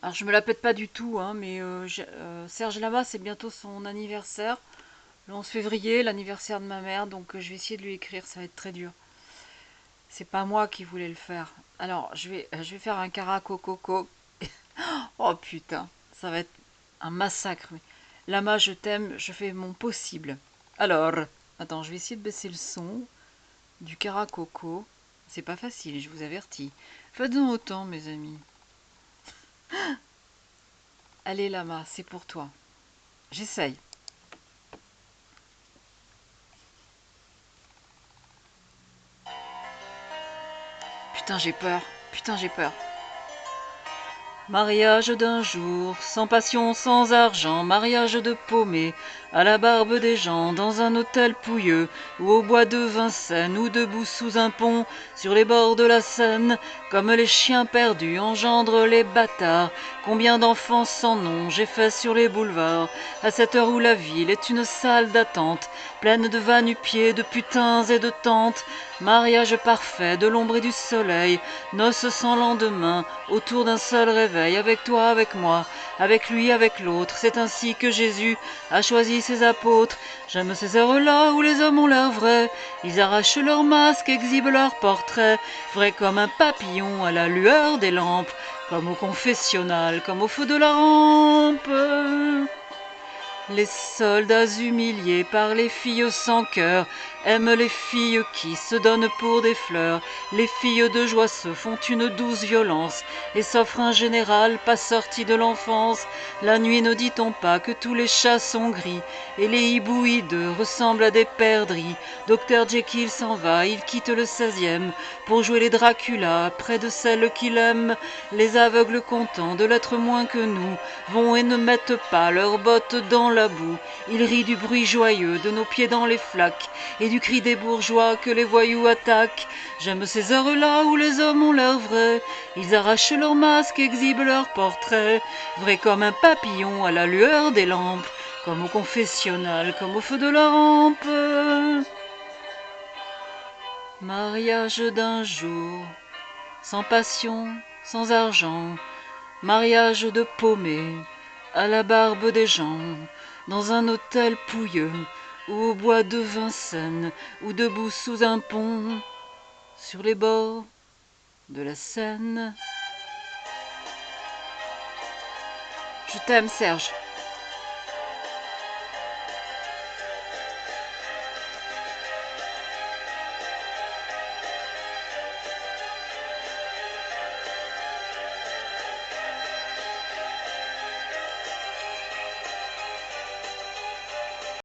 Alors je me la pète pas du tout, hein, mais Serge Lama, c'est bientôt son anniversaire, le 11 février, l'anniversaire de ma mère, donc je vais essayer de lui écrire, ça va être très dur. C'est pas moi qui voulais le faire. Alors je vais faire un caraco coco. Oh putain, ça va être un massacre. Mais Lama, je t'aime, je fais mon possible. Alors, attends, je vais essayer de baisser le son du caracoco. C'est pas facile, je vous avertis. Faites-en autant, mes amis. Allez, Lama, c'est pour toi. J'essaye. Putain, j'ai peur. Putain, j'ai peur. Mariage d'un jour, sans passion, sans argent, mariage de paumé, à la barbe des gens, dans un hôtel pouilleux, ou au bois de Vincennes, ou debout sous un pont, sur les bords de la Seine, comme les chiens perdus engendrent les bâtards. Combien d'enfants sans nom j'ai fait sur les boulevards, à cette heure où la ville est une salle d'attente, pleine de va-nu-pieds, de putains et de tantes. Mariage parfait de l'ombre et du soleil, noces sans lendemain, autour d'un seul réveil, avec toi, avec moi, avec lui, avec l'autre. C'est ainsi que Jésus a choisi ses apôtres. J'aime ces heures-là où les hommes ont l'air vrais. Ils arrachent leurs masques, exhibent leurs portraits, vrais comme un papillon à la lueur des lampes, comme au confessionnal, comme au feu de la rampe. Les soldats humiliés par les filles sans cœur aiment les filles qui se donnent pour des fleurs. Les filles de joie se font une douce violence et s'offrent un général pas sorti de l'enfance. La nuit ne dit-on pas que tous les chats sont gris et les hiboux hideux ressemblent à des perdrix. Docteur Jekyll s'en va, il quitte le 16e pour jouer les Dracula près de celle qu'il aime. Les aveugles contents de l'être moins que nous vont et ne mettent pas leurs bottes dans la boue. Ils rient du bruit joyeux de nos pieds dans les flaques et du cri des bourgeois que les voyous attaquent. J'aime ces heures-là où les hommes ont l'air vrais. Ils arrachent leurs masques, exhibent leurs portraits, vrais comme un papillon à la lueur des lampes, comme au confessionnal, comme au feu de la rampe. Mariage d'un jour, sans passion, sans argent, mariage de paumé, à la barbe des gens, dans un hôtel pouilleux, ou au bois de Vincennes, ou debout sous un pont, sur les bords de la Seine. Je t'aime, Serge.